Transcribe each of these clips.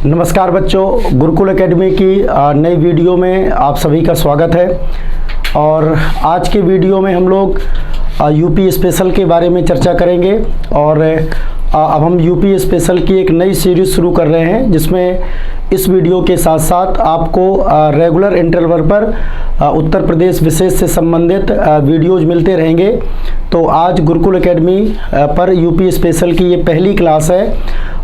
नमस्कार बच्चों, गुरुकुल एकेडमी की नई वीडियो में आप सभी का स्वागत है। और आज के वीडियो में हम लोग यूपी स्पेशल के बारे में चर्चा करेंगे। और अब हम यूपी स्पेशल की एक नई सीरीज़ शुरू कर रहे हैं, जिसमें इस वीडियो के साथ साथ आपको रेगुलर इंटरवल पर उत्तर प्रदेश विशेष से संबंधित वीडियोज़ मिलते रहेंगे। तो आज गुरुकुल एकेडमी पर यूपी स्पेशल की ये पहली क्लास है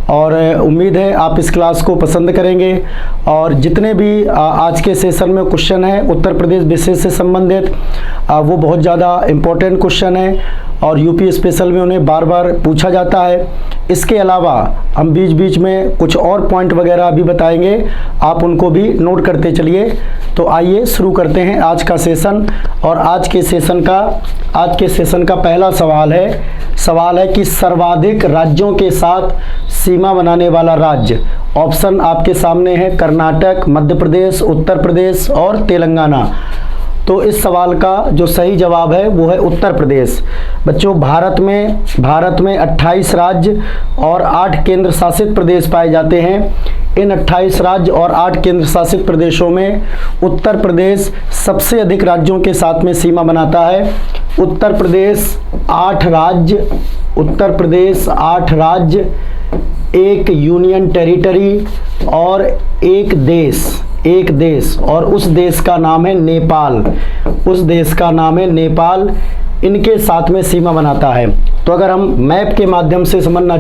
और उम्मीद है आप इस क्लास को पसंद करेंगे। और जितने भी आज के सेशन में क्वेश्चन हैं उत्तर प्रदेश विशेष से संबंधित, वो बहुत ज़्यादा इम्पोर्टेंट क्वेश्चन है और यूपी स्पेशल में उन्हें बार बार पूछा जाता है। इसके अलावा हम बीच बीच में कुछ और पॉइंट वगैरह भी बताएंगे, आप उनको भी नोट करते चलिए। तो आइए शुरू करते हैं आज का सेशन। और आज के सेशन का पहला सवाल है कि सर्वाधिक राज्यों के साथ सीमा बनाने वाला राज्य। ऑप्शन आपके सामने है कर्नाटक, मध्य प्रदेश, उत्तर प्रदेश और तेलंगाना। तो इस सवाल का जो सही जवाब है वो है उत्तर प्रदेश। बच्चों, भारत में 28 राज्य और 8 केंद्र शासित प्रदेश पाए जाते हैं। इन 28 राज्य और 8 केंद्र शासित प्रदेशों में उत्तर प्रदेश सबसे अधिक राज्यों के साथ में सीमा बनाता है। उत्तर प्रदेश 8 राज्य, एक यूनियन टेरिटरी और एक देश और उस देश का नाम है नेपाल। इनके साथ में सीमा बनाता है। तो अगर हम मैप के माध्यम से समझना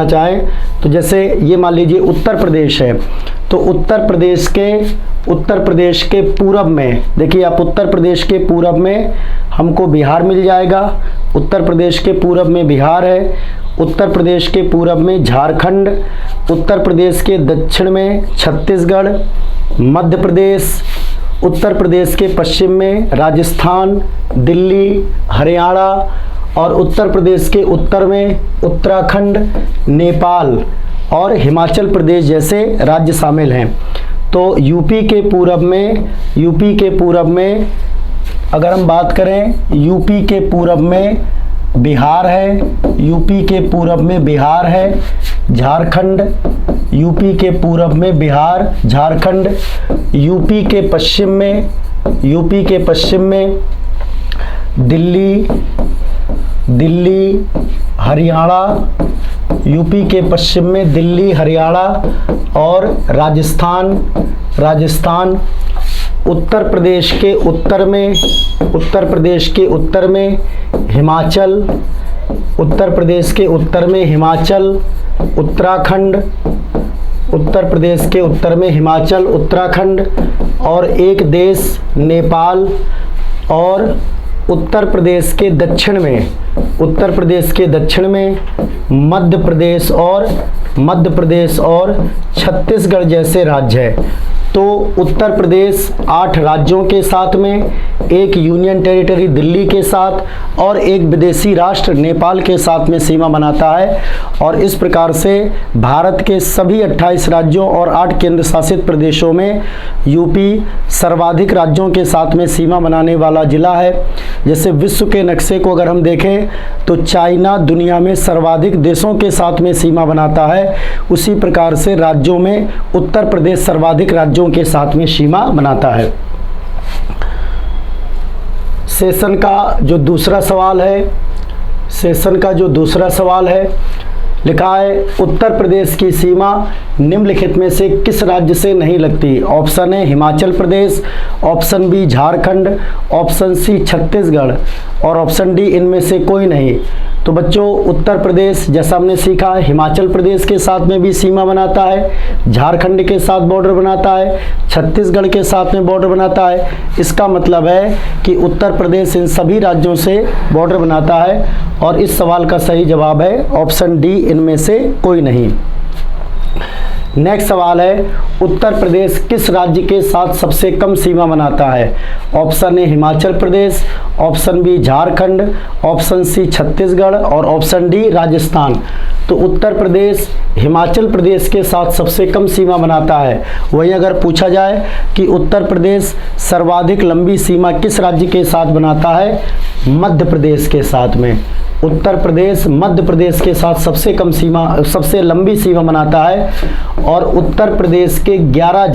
चाहें तो जैसे ये मान लीजिए उत्तर प्रदेश है, तो उत्तर प्रदेश के पूरब में देखिए आप, उत्तर प्रदेश के पूरब में हमको बिहार मिल जाएगा। उत्तर प्रदेश के पूरब में बिहार है, उत्तर प्रदेश के पूरब में झारखंड, उत्तर प्रदेश के दक्षिण में छत्तीसगढ़, मध्य प्रदेश, उत्तर प्रदेश के पश्चिम में राजस्थान, दिल्ली, हरियाणा और उत्तर प्रदेश के उत्तर में उत्तराखंड, नेपाल और हिमाचल प्रदेश जैसे राज्य शामिल हैं। तो यूपी के पूरब में अगर हम बात करें, यूपी के पूरब में बिहार है, झारखंड, यूपी के पूरब में बिहार, झारखंड, यूपी के पश्चिम में दिल्ली, हरियाणा, यूपी के पश्चिम में दिल्ली, हरियाणा और राजस्थान, उत्तर प्रदेश के उत्तर में हिमाचल, उत्तराखंड, उत्तर प्रदेश के उत्तर में हिमाचल, उत्तराखंड और एक देश नेपाल। और उत्तर प्रदेश के दक्षिण में मध्य प्रदेश और छत्तीसगढ़ जैसे राज्य है। तो उत्तर प्रदेश 8 राज्यों के साथ में, एक यूनियन टेरिटरी दिल्ली के साथ और एक विदेशी राष्ट्र नेपाल के साथ में सीमा बनाता है। और इस प्रकार से भारत के सभी 28 राज्यों और 8 केंद्र शासित प्रदेशों में यूपी सर्वाधिक राज्यों के साथ में सीमा बनाने वाला जिला है। जैसे विश्व के नक्शे को अगर हम देखें तो चाइना दुनिया में सर्वाधिक देशों के साथ में सीमा बनाता है, उसी प्रकार से राज्यों में उत्तर प्रदेश सर्वाधिक राज्यों के साथ में सीमा बनाता है। सेशन का जो दूसरा सवाल है, लिखा है उत्तर प्रदेश की सीमा निम्नलिखित में से किस राज्य से नहीं लगती। ऑप्शन है Himachal Pradesh, option B Jharkhand, option C Chhattisgarh और ऑप्शन डी इनमें से कोई नहीं। तो बच्चों, उत्तर प्रदेश जैसा हमने सीखा है हिमाचल प्रदेश के साथ में भी सीमा बनाता है, झारखंड के साथ बॉर्डर बनाता है, छत्तीसगढ़ के साथ में बॉर्डर बनाता है। इसका मतलब है कि उत्तर प्रदेश इन सभी राज्यों से बॉर्डर बनाता है और इस सवाल का सही जवाब है ऑप्शन डी, इनमें से कोई नहीं। नेक्स्ट सवाल है, उत्तर प्रदेश किस राज्य के साथ सबसे कम सीमा बनाता है। Option A Himachal Pradesh, option B Jharkhand, option C Chhattisgarh और ऑप्शन डी राजस्थान। तो उत्तर प्रदेश हिमाचल प्रदेश के साथ सबसे कम सीमा बनाता है। वहीं अगर पूछा जाए कि उत्तर प्रदेश सर्वाधिक लंबी सीमा किस राज्य के साथ बनाता है, मध्य प्रदेश के साथ में। उत्तर प्रदेश मध्य प्रदेश के साथ सबसे लंबी सीमा बनाता है। और उत्तर प्रदेश के 11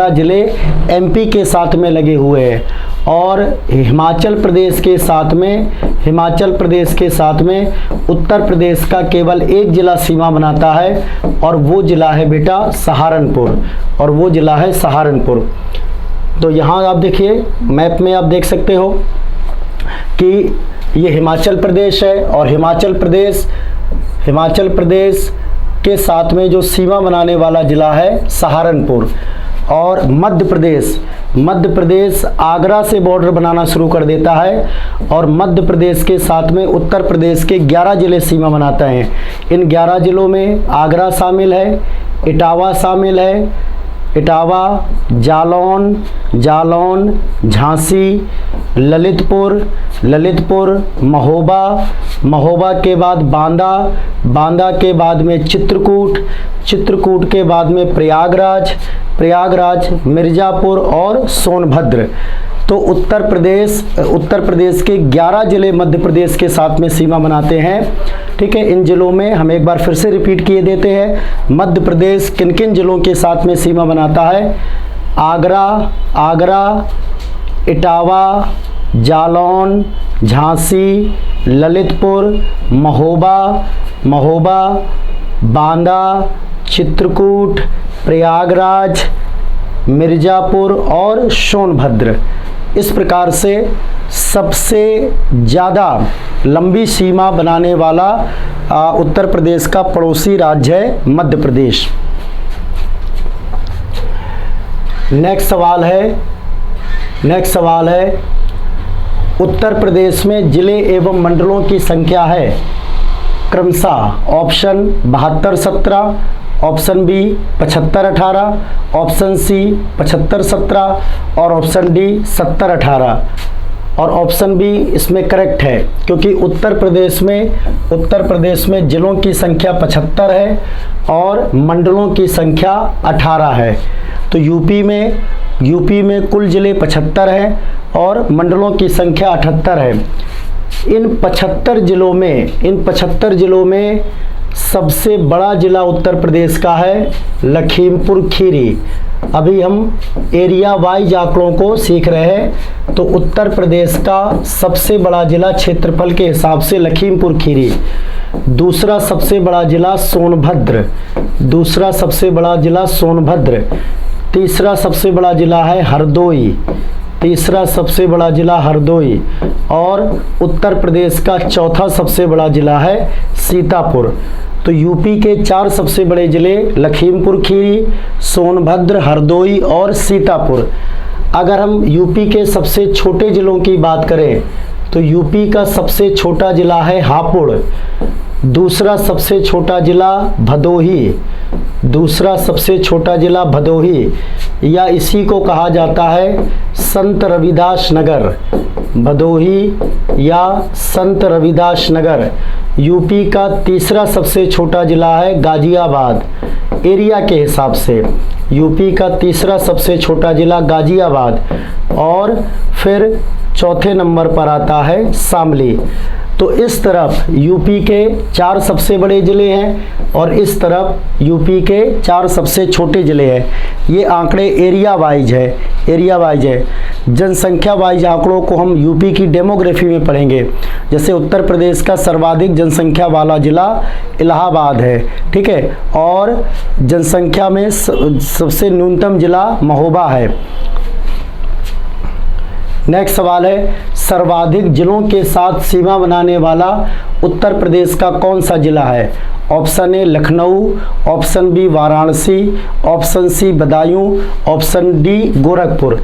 जिले एमपी के साथ में लगे हुए हैं। और हिमाचल प्रदेश के साथ में उत्तर प्रदेश का केवल एक जिला सीमा बनाता है और वो जिला है बेटा सहारनपुर। तो यहाँ आप देखिए मैप में आप देख सकते हो कि ये हिमाचल प्रदेश है और हिमाचल प्रदेश के साथ में जो सीमा बनाने वाला जिला है सहारनपुर। और मध्य प्रदेश आगरा से बॉर्डर बनाना शुरू कर देता है और मध्य प्रदेश के साथ में उत्तर प्रदेश के 11 जिले सीमा बनाते हैं। इन 11 जिलों में आगरा शामिल है, इटावा शामिल है, जालौन, झांसी, ललितपुर, महोबा के बाद बांदा के बाद में चित्रकूट के बाद में प्रयागराज, मिर्ज़ापुर और सोनभद्र। तो उत्तर प्रदेश के 11 जिले मध्य प्रदेश के साथ में सीमा बनाते हैं। ठीक है, इन जिलों में हम एक बार फिर से रिपीट किए देते हैं, मध्य प्रदेश किन किन जिलों के साथ में सीमा बनाता है? आगरा, इटावा, जालौन, झांसी, ललितपुर, महोबा, बांदा, चित्रकूट, प्रयागराज, मिर्ज़ापुर और सोनभद्र। इस प्रकार से सबसे ज़्यादा लंबी सीमा बनाने वाला उत्तर प्रदेश का पड़ोसी राज्य है मध्य प्रदेश। नेक्स्ट सवाल है उत्तर प्रदेश में जिले एवं मंडलों की संख्या है क्रमशः option 72-17, option B 75-18, option C 75-17 और ऑप्शन डी 70-18। और ऑप्शन बी इसमें करेक्ट है क्योंकि उत्तर प्रदेश में जिलों की संख्या 75 है और मंडलों की संख्या 18 है। तो यूपी में कुल जिले 75 हैं और मंडलों की संख्या 78 है। इन 75 जिलों में सबसे बड़ा जिला उत्तर प्रदेश का है लखीमपुर खीरी। अभी हम एरिया वाइज आंकड़ों को सीख रहे हैं। तो उत्तर प्रदेश का सबसे बड़ा जिला क्षेत्रफल के हिसाब से लखीमपुर खीरी, दूसरा सबसे बड़ा जिला सोनभद्र, तीसरा सबसे बड़ा जिला है हरदोई, और उत्तर प्रदेश का चौथा सबसे बड़ा जिला है सीतापुर। तो यूपी के 4 सबसे बड़े जिले लखीमपुर खीरी, सोनभद्र, हरदोई और सीतापुर। अगर हम यूपी के सबसे छोटे जिलों की बात करें तो यूपी का सबसे छोटा जिला है हापुड़, दूसरा सबसे छोटा जिला भदोही, या इसी को कहा जाता है संत रविदास नगर, भदोही या संत रविदास नगर। यूपी का तीसरा सबसे छोटा जिला है गाजियाबाद, एरिया के हिसाब से यूपी का तीसरा सबसे छोटा जिला गाजियाबाद, और फिर चौथे नंबर पर आता है शामली। तो इस तरफ यूपी के 4 सबसे बड़े ज़िले हैं और इस तरफ यूपी के 4 सबसे छोटे ज़िले हैं। ये आंकड़े एरिया वाइज है। जनसंख्या वाइज आंकड़ों को हम यूपी की डेमोग्राफी में पढ़ेंगे। जैसे उत्तर प्रदेश का सर्वाधिक जनसंख्या वाला ज़िला इलाहाबाद है, ठीक है, और जनसंख्या में सबसे न्यूनतम ज़िला महोबा है। नेक्स्ट सवाल है सर्वाधिक जिलों के साथ सीमा बनाने वाला उत्तर प्रदेश का कौन सा जिला है? Option A Lucknow, option B Varanasi, option C Badaun, option D Gorakhpur.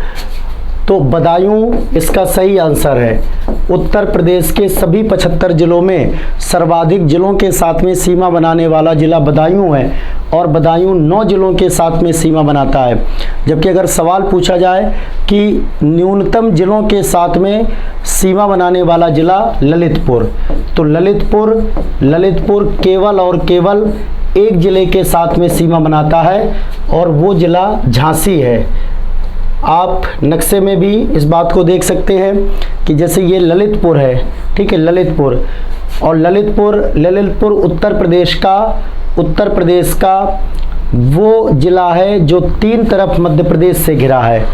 तो बदायूं इसका सही आंसर है। उत्तर प्रदेश के सभी 75 जिलों में सर्वाधिक जिलों के साथ में सीमा बनाने वाला जिला बदायूं है और बदायूं 9 जिलों के साथ में सीमा बनाता है। जबकि अगर सवाल पूछा जाए कि न्यूनतम जिलों के साथ में सीमा बनाने वाला जिला ललितपुर, तो ललितपुर केवल और केवल एक जिले के साथ में सीमा बनाता है और वो जिला झांसी है। आप नक्शे में भी इस बात को देख सकते हैं कि जैसे ये ललितपुर है, ठीक है, ललितपुर, और ललितपुर उत्तर प्रदेश का वो जिला है जो 3 तरफ मध्य प्रदेश से घिरा है।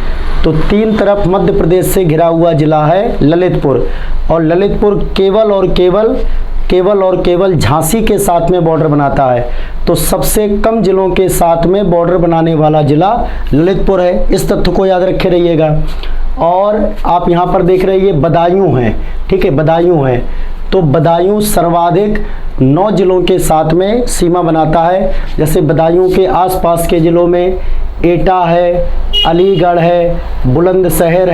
तो 3 तरफ मध्य प्रदेश से घिरा हुआ जिला है ललितपुर, और ललितपुर केवल और केवल झांसी के साथ में बॉर्डर बनाता है। तो सबसे कम जिलों के साथ में बॉर्डर बनाने वाला जिला ललितपुर है। इस तथ्य को याद रखे रहिएगा। और आप यहाँ पर देख रहे हैं ये बदायूं है, ठीक है, बदायूं है। तो बदायूं सर्वाधिक 9 जिलों के साथ में सीमा बनाता है। जैसे बदायूं के आसपास के जिलों में एटा है, अलीगढ़ है, बुलंदशहर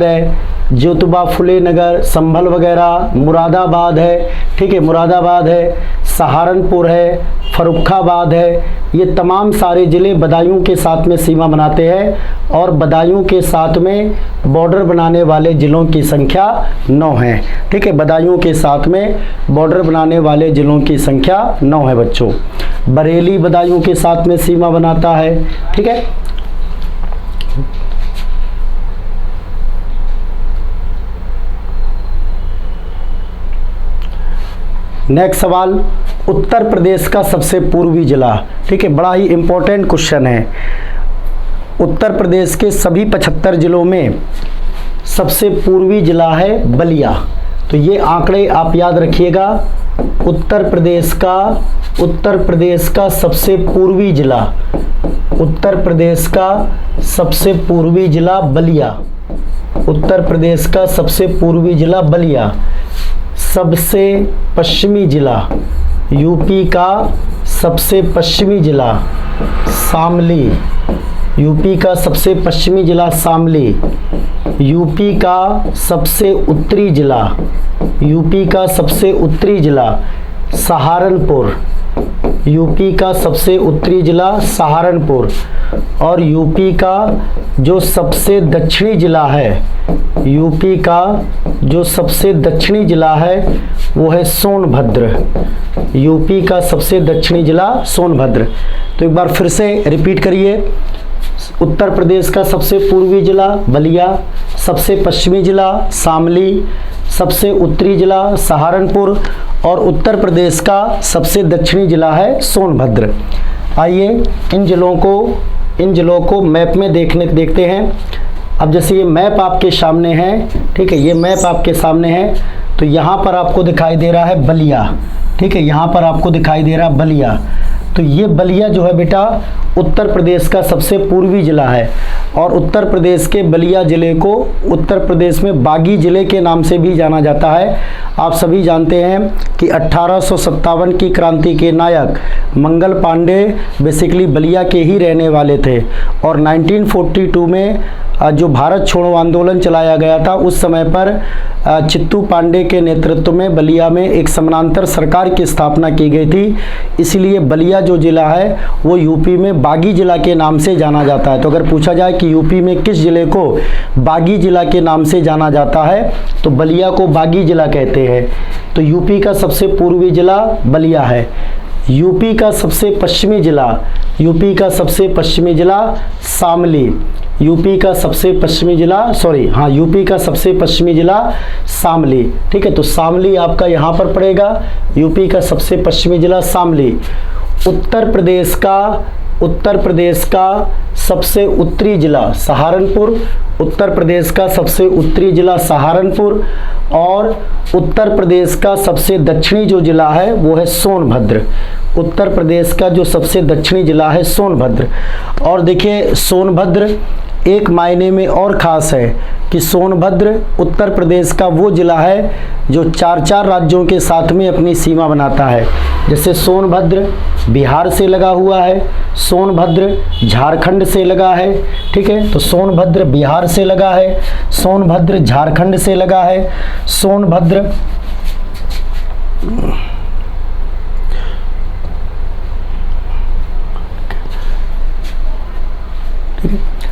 है, ज्योतिबा फुले नगर, संभल वगैरह, मुरादाबाद है, ठीक है, मुरादाबाद है, सहारनपुर है, फर्रुखाबाद है। ये तमाम सारे ज़िले बदायूं के साथ में सीमा बनाते हैं और बदायूं के साथ में बॉर्डर बनाने वाले ज़िलों की संख्या 9 है, ठीक है। बदायूं के साथ में बॉर्डर बनाने वाले ज़िलों की संख्या 9 है बच्चों। बरेली बदायूं के साथ में सीमा बनाता है, ठीक है। नेक्स्ट सवाल, उत्तर प्रदेश का सबसे पूर्वी जिला, ठीक है, बड़ा ही इंपॉर्टेंट क्वेश्चन है। उत्तर प्रदेश के सभी 75 जिलों में सबसे पूर्वी जिला है बलिया। तो ये आंकड़े आप याद रखिएगा। उत्तर प्रदेश का सबसे पूर्वी जिला, उत्तर प्रदेश का सबसे पूर्वी जिला बलिया, उत्तर प्रदेश का सबसे पूर्वी जिला बलिया। सबसे पश्चिमी जिला, यूपी का सबसे पश्चिमी जिला शामली, यूपी का सबसे पश्चिमी जिला शामली। यूपी का सबसे उत्तरी जिला, यूपी का सबसे उत्तरी जिला सहारनपुर, यूपी का सबसे उत्तरी जिला सहारनपुर। और यूपी का जो सबसे दक्षिणी जिला है, यूपी का जो सबसे दक्षिणी जिला है वो है सोनभद्र, यूपी का सबसे दक्षिणी जिला सोनभद्र। तो एक बार फिर से रिपीट करिए। उत्तर प्रदेश का सबसे पूर्वी जिला बलिया, सबसे पश्चिमी जिला शामली, सबसे उत्तरी जिला सहारनपुर और उत्तर प्रदेश का सबसे दक्षिणी जिला है सोनभद्र। आइए इन जिलों को मैप में देखते हैं। अब जैसे ये मैप आपके सामने है, ठीक है, ये मैप आपके सामने है। तो यहाँ पर आपको दिखाई दे रहा है बलिया, ठीक है, यहाँ पर आपको दिखाई दे रहा है बलिया। तो ये बलिया जो है बेटा उत्तर प्रदेश का सबसे पूर्वी जिला है और उत्तर प्रदेश के बलिया ज़िले को उत्तर प्रदेश में बागी ज़िले के नाम से भी जाना जाता है। आप सभी जानते हैं कि 1857 की क्रांति के नायक मंगल पांडे बेसिकली बलिया के ही रहने वाले थे और 1942 में जो भारत छोड़ो आंदोलन चलाया गया था उस समय पर चित्तू पांडे के नेतृत्व में बलिया में एक समानांतर सरकार की स्थापना की गई थी। इसलिए बलिया जो ज़िला है वो यूपी में बागी ज़िला के नाम से जाना जाता है। तो अगर पूछा जाए कि यूपी में किस ज़िले को बागी ज़िला के नाम से जाना जाता है तो बलिया को बागी ज़िला कहते हैं। तो यूपी का सबसे पूर्वी ज़िला बलिया है। यूपी का सबसे पश्चिमी ज़िला, यूपी का सबसे पश्चिमी ज़िला शामली, यूपी का सबसे पश्चिमी ज़िला यूपी का सबसे पश्चिमी ज़िला शामली, ठीक है। तो शामली आपका यहाँ पर पड़ेगा, यूपी का सबसे पश्चिमी ज़िला शामली। उत्तर प्रदेश का सबसे उत्तरी जिला सहारनपुर, उत्तर प्रदेश का सबसे उत्तरी जिला सहारनपुर और उत्तर प्रदेश का सबसे दक्षिणी जो जिला है वो है सोनभद्र। उत्तर प्रदेश का जो सबसे दक्षिणी जिला है सोनभद्र। और देखिए सोनभद्र एक मायने में और ख़ास है कि सोनभद्र उत्तर प्रदेश का वो ज़िला है जो 4 राज्यों के साथ में अपनी सीमा बनाता है। जैसे सोनभद्र बिहार से लगा हुआ है, सोनभद्र झारखंड से लगा है, ठीक है। तो सोनभद्र बिहार से लगा है, सोनभद्र झारखंड से लगा है, सोनभद्र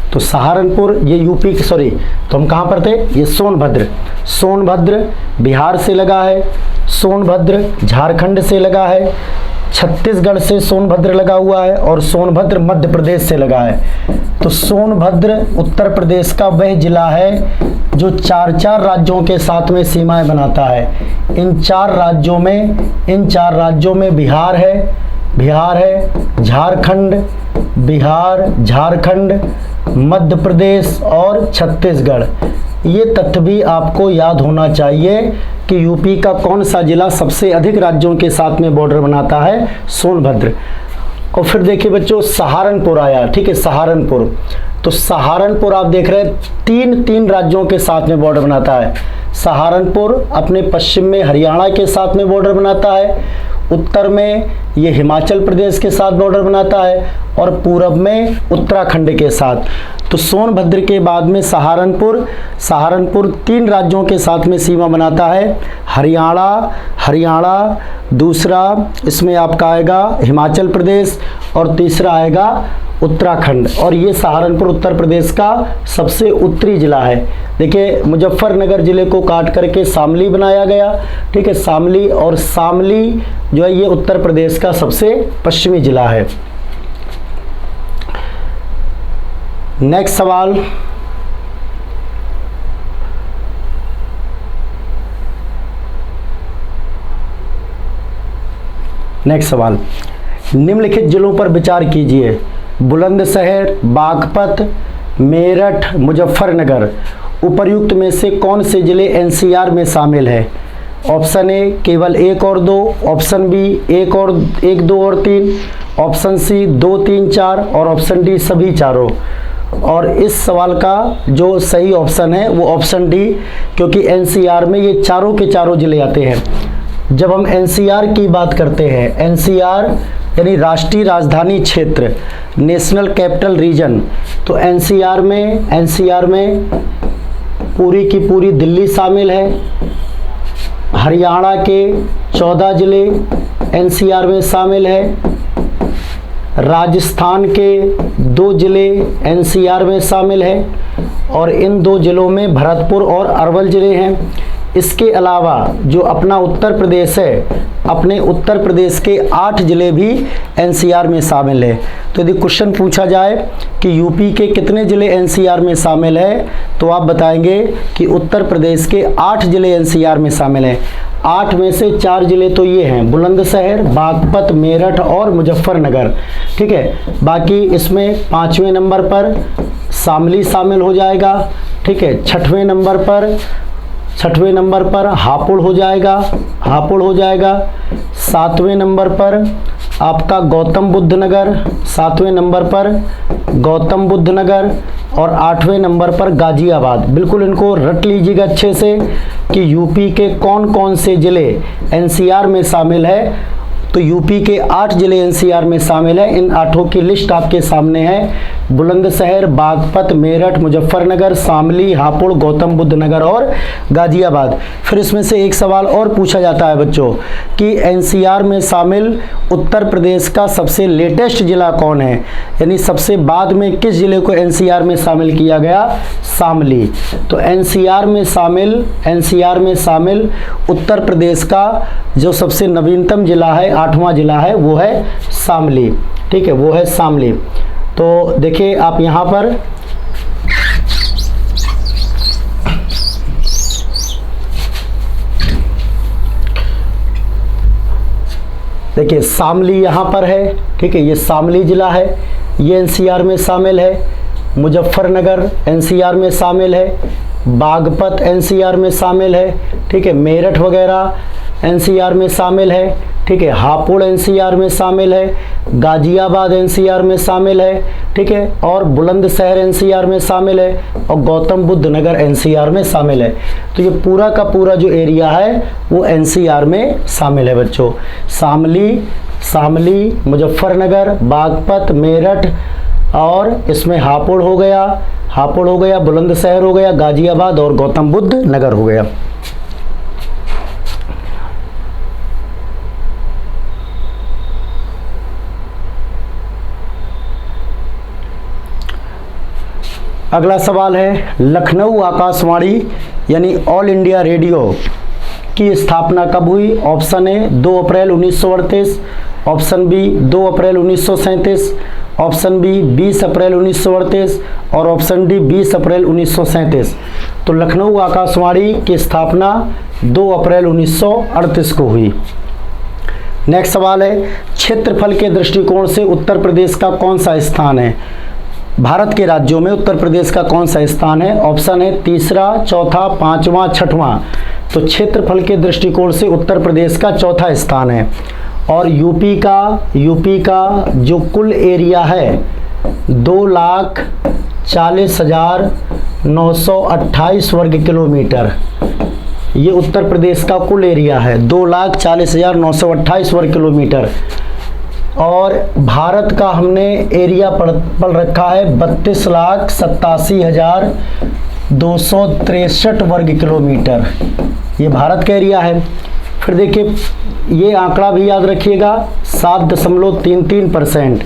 तो सहारनपुर ये यूपी की, सॉरी तो हम कहाँ पर थे, ये सोनभद्र बिहार से लगा है, सोनभद्र झारखंड से लगा है, छत्तीसगढ़ से सोनभद्र लगा हुआ है और सोनभद्र मध्य प्रदेश से लगा है। तो सोनभद्र उत्तर प्रदेश का वह जिला है जो 4 राज्यों के साथ में सीमाएं बनाता है। इन 4 राज्यों में बिहार है, झारखंड, मध्य प्रदेश और छत्तीसगढ़। ये तथ्य भी आपको याद होना चाहिए कि यूपी का कौन सा जिला सबसे अधिक राज्यों के साथ में बॉर्डर बनाता है, सोनभद्र। और फिर देखिए बच्चों सहारनपुर आया, ठीक है, सहारनपुर। तो सहारनपुर आप देख रहे हैं 3 राज्यों के साथ में बॉर्डर बनाता है। सहारनपुर अपने पश्चिम में हरियाणा के साथ में बॉर्डर बनाता है, उत्तर में ये हिमाचल प्रदेश के साथ बॉर्डर बनाता है और पूरब में उत्तराखंड के साथ। तो सोनभद्र के बाद में सहारनपुर 3 राज्यों के साथ में सीमा बनाता है। हरियाणा, दूसरा इसमें आपका आएगा हिमाचल प्रदेश और तीसरा आएगा उत्तराखंड। और ये सहारनपुर उत्तर प्रदेश का सबसे उत्तरी जिला है। देखिए मुजफ्फरनगर जिले को काट करके शामली बनाया गया, ठीक है, शामली, और शामली जो है ये उत्तर प्रदेश का सबसे पश्चिमी जिला है। नेक्स्ट सवाल, निम्नलिखित जिलों पर विचार कीजिए। बुलंदशहर, बागपत, मेरठ, मुजफ्फरनगर उपर्युक्त में से कौन से जिले एनसीआर में शामिल है? ऑप्शन ए केवल 1 और 2, ऑप्शन बी 1, 2 और 3, ऑप्शन सी 2, 3, 4 और ऑप्शन डी सभी चारों। और इस सवाल का जो सही ऑप्शन है वो ऑप्शन डी, क्योंकि एनसीआर में ये चारों के चारों जिले आते हैं। जब हम एनसीआर की बात करते हैं, एनसीआर यानी राष्ट्रीय राजधानी क्षेत्र, नेशनल कैपिटल रीजन, तो एनसीआर में पूरी की पूरी दिल्ली शामिल है। हरियाणा के 14 जिले एनसीआर में शामिल है। राजस्थान के 2 जिले एनसीआर में शामिल है और इन 2 जिलों में भरतपुर और अरवल जिले हैं। इसके अलावा जो अपना उत्तर प्रदेश है, अपने उत्तर प्रदेश के 8 जिले भी एनसीआर में शामिल है। तो यदि क्वेश्चन पूछा जाए कि यूपी के कितने जिले एनसीआर में शामिल है, तो आप बताएंगे कि उत्तर प्रदेश के 8 जिले एनसीआर में शामिल हैं। 8 में से 4 जिले तो ये हैं, बुलंदशहर, बागपत, मेरठ और मुजफ्फरनगर, ठीक है। बाकी इसमें 5वें नंबर पर शामली शामिल हो जाएगा, ठीक है। 6वें नंबर पर हापुड़ हो जाएगा। 7वें नंबर पर आपका गौतम बुद्ध नगर, 7वें नंबर पर गौतम बुद्ध नगर और 8वें नंबर पर गाजियाबाद। बिल्कुल इनको रट लीजिएगा अच्छे से कि यूपी के कौन कौन से जिले एनसीआर में शामिल है। तो यूपी के 8 जिले एनसीआर में शामिल है। इन 8 की लिस्ट आपके सामने है। बुलंदशहर, बागपत, मेरठ, मुजफ्फरनगर, शामली, हापुड़, गौतम बुद्ध नगर और गाजियाबाद। फिर इसमें से एक सवाल और पूछा जाता है बच्चों कि एनसीआर में शामिल उत्तर प्रदेश का सबसे लेटेस्ट जिला कौन है, यानी सबसे बाद में किस जिले को एनसीआर में शामिल किया गया? शामली। तो एनसीआर में शामिल उत्तर प्रदेश का जो सबसे नवीनतम जिला है, 8वां जिला है, वो है शामली, ठीक है, वो है शामली। तो देखिए आप यहाँ पर देखिए शामली यहाँ पर है, ठीक है, ये शामली जिला है, ये एनसीआर में शामिल है। मुजफ्फरनगर एनसीआर में शामिल है, बागपत एनसीआर में शामिल है, ठीक है, मेरठ वगैरह एनसीआर में शामिल है, ठीक है, हापुड़ एनसीआर में शामिल है, गाजियाबाद एनसीआर में शामिल है, ठीक है, और बुलंदशहर एनसीआर में शामिल है, और गौतम बुद्ध नगर एनसीआर में शामिल है। तो ये पूरा का पूरा जो एरिया है वो एनसीआर में शामिल है बच्चों। शामली, मुजफ्फरनगर, बागपत, मेरठ, और इसमें हापुड़ हो गया, बुलंदशहर हो गया, गाजियाबाद और गौतम बुद्ध नगर हो गया। अगला सवाल है, लखनऊ आकाशवाणी यानी ऑल इंडिया रेडियो की स्थापना कब हुई? Option A 2 April 1938, option B 2 April 1937, option B 20 April 1938 और ऑप्शन डी 20 अप्रैल 1937। तो लखनऊ आकाशवाणी की स्थापना 2 अप्रैल 1938 को हुई। नेक्स्ट सवाल है, क्षेत्रफल के दृष्टिकोण से उत्तर प्रदेश का कौन सा स्थान है? भारत के राज्यों में उत्तर प्रदेश का कौन सा स्थान है? ऑप्शन है तीसरा, चौथा, पांचवा, छठवां। तो क्षेत्रफल के दृष्टिकोण से उत्तर प्रदेश का चौथा स्थान है। और यूपी का जो कुल एरिया है 2,40,928 वर्ग किलोमीटर, ये उत्तर प्रदेश का कुल एरिया है 2,40,928 वर्ग किलोमीटर। और भारत का हमने एरिया पढ़ रखा है 32,87,263 वर्ग किलोमीटर, ये भारत का एरिया है। फिर देखिए ये आंकड़ा भी याद रखिएगा 7.33%,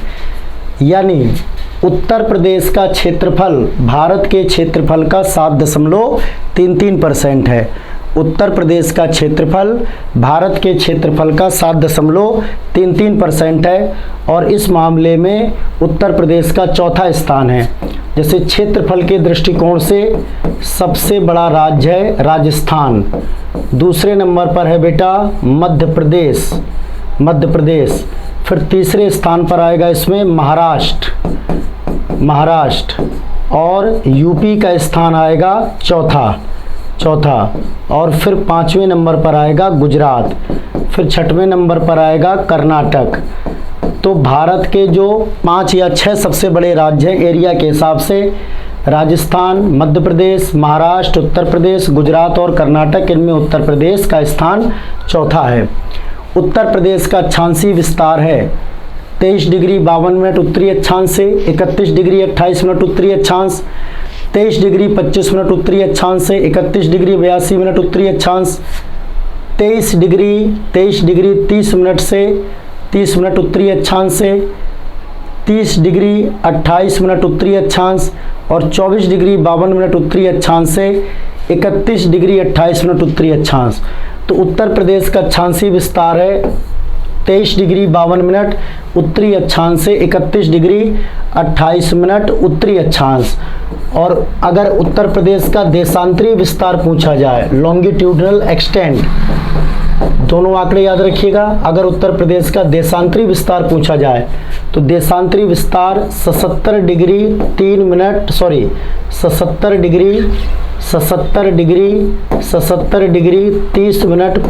यानी उत्तर प्रदेश का क्षेत्रफल भारत के क्षेत्रफल का 7.33% है। उत्तर प्रदेश का क्षेत्रफल भारत के क्षेत्रफल का 7.33% है और इस मामले में उत्तर प्रदेश का चौथा स्थान है। जैसे क्षेत्रफल के दृष्टिकोण से सबसे बड़ा राज्य है राजस्थान, दूसरे नंबर पर है बेटा मध्य प्रदेश, फिर तीसरे स्थान पर आएगा इसमें महाराष्ट्र और यूपी का स्थान आएगा चौथा, और फिर 5वें नंबर पर आएगा गुजरात, फिर 6वें नंबर पर आएगा कर्नाटक। तो भारत के जो 5 या 6 सबसे बड़े राज्य हैं एरिया के हिसाब से, राजस्थान, मध्य प्रदेश, महाराष्ट्र, उत्तर प्रदेश, गुजरात और कर्नाटक, इनमें उत्तर प्रदेश का स्थान चौथा है। उत्तर प्रदेश का अक्षांशीय विस्तार है 23 डिग्री 52 मिनट उत्तरी अक्षांश से, 31 डिग्री 28 मिनट उत्तरी अक्षांश, 23 डिग्री 25 मिनट उत्तरी अक्षांश से, 31 डिग्री 82 मिनट उत्तरी अक्षांश, 23 डिग्री 30 मिनट से 30 मिनट उत्तरी अक्षांश से, 30 डिग्री 28 मिनट उत्तरी अक्षांश और 24 डिग्री 52 मिनट उत्तरी अक्षांश से 31 डिग्री 28 मिनट उत्तरी अक्षांश। तो उत्तर प्रदेश का अक्षांशीय विस्तार है 23 डिग्री 52 मिनट उत्तरी अक्षांश से 31 डिग्री 28 मिनट उत्तरी अक्षांश। और अगर उत्तर प्रदेश का देशांतरीय विस्तार पूछा जाए, लॉन्गिट्यूडनल एक्सटेंट, दोनों आंकड़े याद रखिएगा। अगर उत्तर प्रदेश का देशांतरीय विस्तार पूछा जाए तो देशांतरीय विस्तार 77 डिग्री 30 मिनट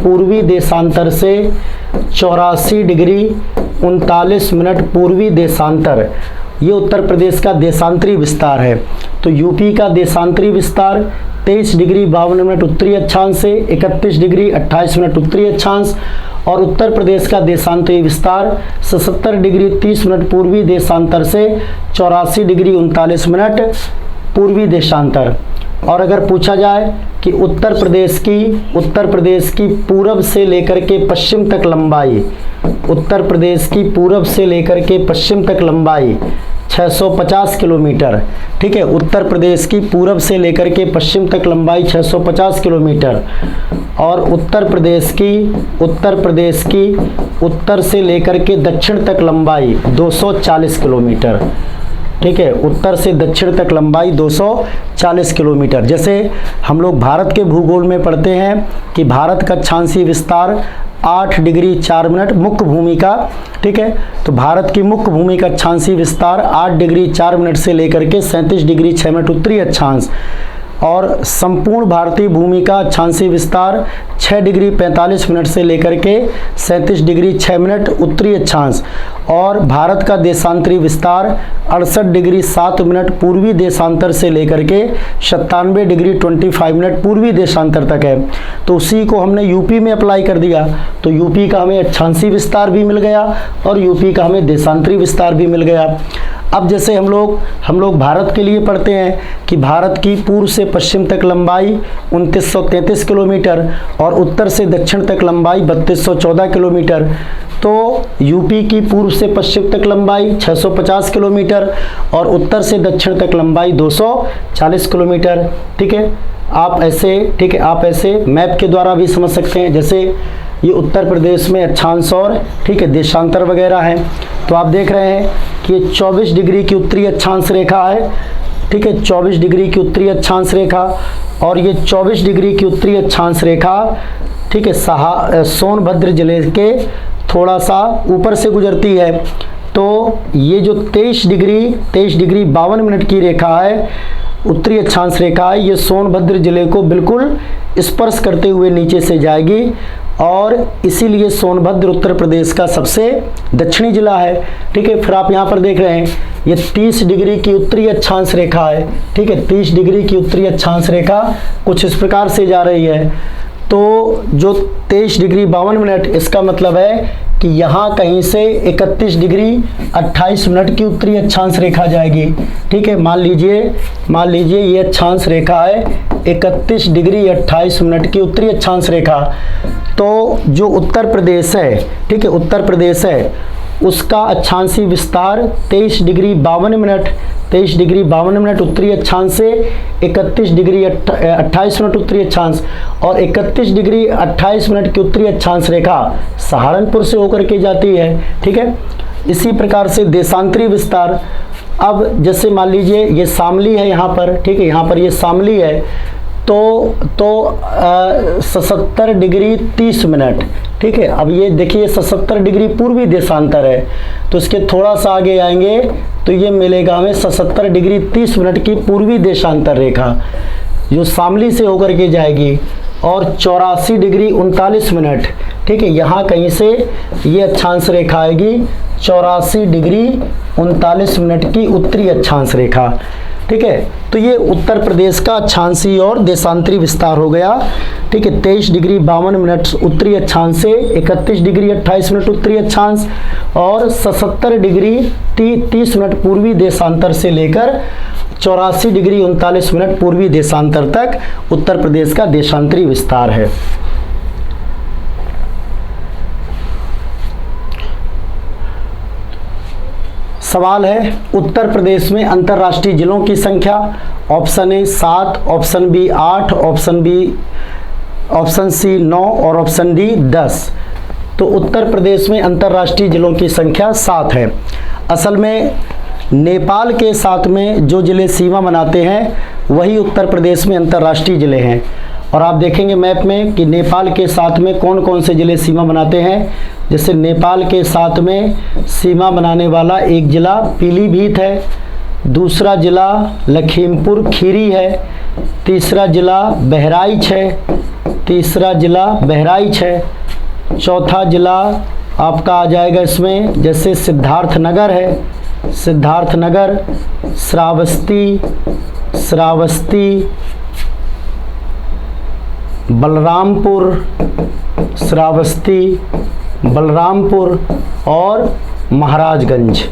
पूर्वी देशांतर से 84 डिग्री 39 मिनट पूर्वी देशांतर, ये उत्तर प्रदेश का देशांतरीय विस्तार है। तो यूपी का देशांतरीय विस्तार 23 डिग्री 52 मिनट उत्तरी अक्षांश से 31 डिग्री 28 मिनट उत्तरी अक्षांश और उत्तर प्रदेश का देशांतरीय विस्तार 77 डिग्री 30 मिनट पूर्वी देशांतर से 84 डिग्री 39 मिनट पूर्वी देशांतर। और अगर पूछा जाए कि उत्तर प्रदेश की पूरब से लेकर के पश्चिम तक लंबाई, उत्तर प्रदेश की पूरब से लेकर के पश्चिम तक लंबाई 650 किलोमीटर, ठीक है, उत्तर प्रदेश की पूरब से लेकर के पश्चिम तक लंबाई 650 किलोमीटर और उत्तर प्रदेश की उत्तर से लेकर के दक्षिण तक लंबाई 240 किलोमीटर, ठीक है, उत्तर से दक्षिण तक लंबाई 240 किलोमीटर। जैसे हम लोग भारत के भूगोल में पढ़ते हैं कि भारत का अक्षांशीय विस्तार 8 डिग्री 4 मिनट मुख्य भूमि का, ठीक है, तो भारत की मुख्य भूमि का अक्षांशीय विस्तार 8 डिग्री 4 मिनट से लेकर के 37 डिग्री 6 मिनट उत्तरी अक्षांश और संपूर्ण भारतीय भूमि का अक्षांशीय विस्तार 6 डिग्री 45 मिनट से लेकर के 37 डिग्री 6 मिनट उत्तरी अक्षांश, और भारत का देशांतरी विस्तार 68 डिग्री 7 मिनट पूर्वी देशांतर से लेकर के 97 डिग्री 25 मिनट पूर्वी देशांतर तक है। तो उसी को हमने यूपी में अप्लाई कर दिया, तो यूपी का हमें अक्षांशीय विस्तार भी मिल गया और यूपी का हमें देशांतरी विस्तार भी मिल गया। अब जैसे हम लोग भारत के लिए पढ़ते हैं कि भारत की पूर्व से पश्चिम तक लंबाई 2933 किलोमीटर और उत्तर से दक्षिण तक लंबाई 3214 किलोमीटर। तो यूपी की पूर्व से पश्चिम तक लंबाई 650 किलोमीटर और उत्तर से दक्षिण तक लंबाई 240 किलोमीटर। ठीक है, आप ऐसे मैप के द्वारा भी समझ सकते हैं। जैसे ये उत्तर प्रदेश में अक्षांश और देशांतर वगैरह है, तो आप देख रहे हैं कि 24 डिग्री की उत्तरी अक्षांश रेखा है। ठीक है, 24 डिग्री की उत्तरी अक्षांश रेखा, और ये 24 डिग्री की उत्तरी अक्षांश रेखा सोनभद्र जिले के थोड़ा सा ऊपर से गुजरती है। तो ये जो 23 डिग्री 52 मिनट की रेखा है, उत्तरी अक्षांश रेखा है, ये सोनभद्र जिले को बिल्कुल स्पर्श करते हुए नीचे से जाएगी, और इसीलिए सोनभद्र उत्तर प्रदेश का सबसे दक्षिणी जिला है। ठीक है, फिर आप यहाँ पर देख रहे हैं ये 30 डिग्री की उत्तरी अक्षांश रेखा है। ठीक है, 30 डिग्री की उत्तरी अक्षांश रेखा कुछ इस प्रकार से जा रही है। तो जो 23 डिग्री 52 मिनट, इसका मतलब है कि यहाँ कहीं से 31 डिग्री 28 मिनट की उत्तरी अक्षांश रेखा जाएगी। ठीक है, मान लीजिए ये अक्षांश रेखा है 31 डिग्री 28 मिनट की उत्तरी अक्षांश रेखा। तो जो उत्तर प्रदेश है, ठीक है, उत्तर प्रदेश है, उसका अक्षांशीय विस्तार 23 डिग्री 52 मिनट उत्तरी अक्षांश से 31 डिग्री 28 मिनट उत्तरी अक्षांश, और 31 डिग्री 28 मिनट की उत्तरी अक्षांश रेखा सहारनपुर से होकर के जाती है। ठीक है, इसी प्रकार से देशांतरी विस्तार, अब जैसे मान लीजिए ये शामली है यहाँ पर। ठीक है, यहाँ पर ये शामली है, तो 77 डिग्री 30 मिनट। ठीक है, अब ये देखिए 77 डिग्री पूर्वी देशांतर है, तो इसके थोड़ा सा आगे आएंगे तो ये मिलेगा हमें 77 डिग्री 30 मिनट की पूर्वी देशांतर रेखा, जो शामली से होकर के जाएगी, और 84 डिग्री 39 मिनट। ठीक है, यहाँ कहीं से ये अक्षांश रेखा आएगी 84 डिग्री 39 मिनट की उत्तरी अक्षांश रेखा। ठीक है, तो ये उत्तर प्रदेश का अक्षांशीय और देशांतरी विस्तार हो गया। ठीक है, 23 डिग्री 52 मिनट उत्तरी अक्षांश से 31 डिग्री 28 मिनट उत्तरी अक्षांश, और 77 डिग्री 30 मिनट पूर्वी देशांतर से लेकर 84 डिग्री 39 मिनट पूर्वी देशांतर तक उत्तर प्रदेश का देशांतरी विस्तार है। सवाल है, उत्तर प्रदेश में अंतर्राष्ट्रीय जिलों की संख्या। Option A 7, option B 8, option C 9 और ऑप्शन डी 10। तो उत्तर प्रदेश में अंतर्राष्ट्रीय जिलों की संख्या 7 है। असल में नेपाल के साथ में जो जिले सीमा बनाते हैं वही उत्तर प्रदेश में अंतर्राष्ट्रीय जिले हैं। और आप देखेंगे मैप में कि नेपाल के साथ में कौन कौन से जिले सीमा बनाते हैं। जैसे नेपाल के साथ में सीमा बनाने वाला एक जिला पीलीभीत है, दूसरा जिला लखीमपुर खीरी है, तीसरा जिला बहराइच है, चौथा जिला आपका आ जाएगा इसमें जैसे सिद्धार्थनगर है, श्रावस्ती, बलरामपुर और महाराजगंज।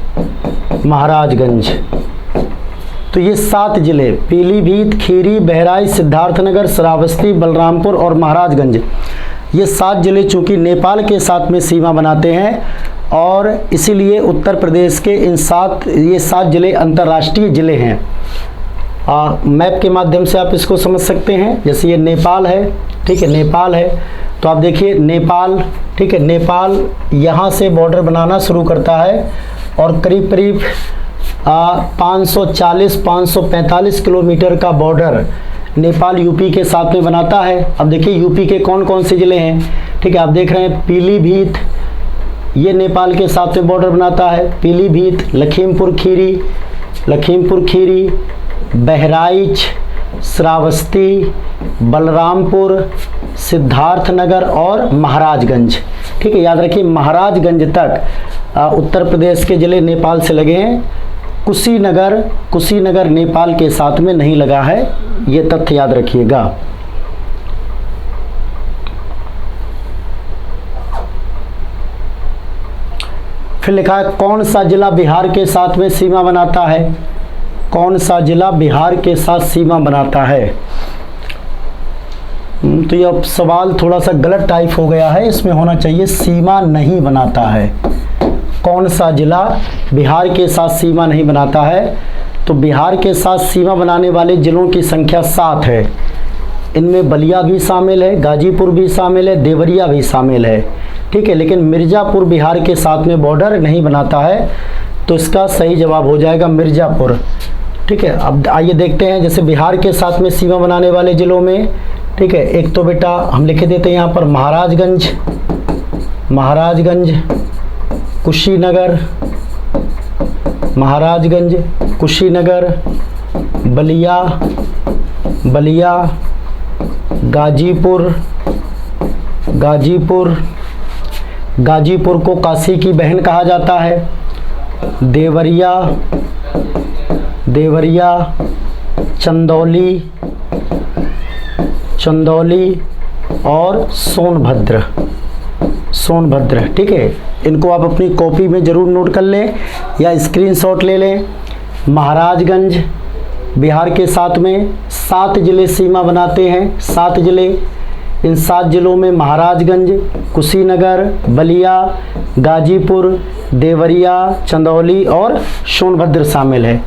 तो ये 7 जिले पीलीभीत, खीरी, बहराइच, सिद्धार्थनगर, श्रावस्ती, बलरामपुर और महाराजगंज, ये 7 जिले चूँकि नेपाल के साथ में सीमा बनाते हैं और इसीलिए उत्तर प्रदेश के ये 7 जिले अंतर्राष्ट्रीय जिले हैं। मैप के माध्यम से आप इसको समझ सकते हैं। जैसे ये नेपाल है, ठीक है, नेपाल है, तो आप देखिए नेपाल, ठीक है, नेपाल यहाँ से बॉर्डर बनाना शुरू करता है और करीब 540-545 किलोमीटर का बॉर्डर नेपाल यूपी के साथ में बनाता है। अब देखिए यूपी के कौन कौन से ज़िले हैं, ठीक है, आप देख रहे हैं पीलीभीत, ये नेपाल के साथ में बॉर्डर बनाता है, पीलीभीत, लखीमपुर खीरी, बहराइच, श्रावस्ती, बलरामपुर, सिद्धार्थनगर और महाराजगंज। ठीक है, याद रखिए महाराजगंज तक उत्तर प्रदेश के ज़िले नेपाल से लगे हैं। कुशीनगर नेपाल के साथ में नहीं लगा है, ये तथ्य याद रखिएगा। फिर लिखा है कौन सा जिला बिहार के साथ में सीमा बनाता है? कौन सा जिला बिहार के साथ सीमा बनाता है? तो यह सवाल थोड़ा सा गलत टाइप हो गया है, इसमें होना चाहिए सीमा नहीं बनाता है। कौन सा जिला बिहार के साथ सीमा नहीं बनाता है? तो बिहार के साथ सीमा बनाने वाले जिलों की संख्या 7 है। इनमें बलिया भी शामिल है, गाजीपुर भी शामिल है, देवरिया भी शामिल है। ठीक है, लेकिन मिर्ज़ापुर बिहार के साथ में बॉर्डर नहीं बनाता है, तो इसका सही जवाब हो जाएगा मिर्ज़ापुर। ठीक है, अब आइए देखते हैं जैसे बिहार के साथ में सीमा बनाने वाले ज़िलों में। ठीक है, एक तो बेटा हम लिख देते हैं यहाँ पर महाराजगंज, कुशीनगर, बलिया, गाजीपुर को काशी की बहन कहा जाता है, देवरिया, चंदौली और सोनभद्र। ठीक है, इनको आप अपनी कॉपी में ज़रूर नोट कर लें या स्क्रीनशॉट ले लें। महाराजगंज बिहार के साथ में 7 जिले सीमा बनाते हैं, 7 जिले। इन 7 जिलों में महाराजगंज, कुशीनगर, बलिया, गाजीपुर, देवरिया, चंदौली और सोनभद्र शामिल है।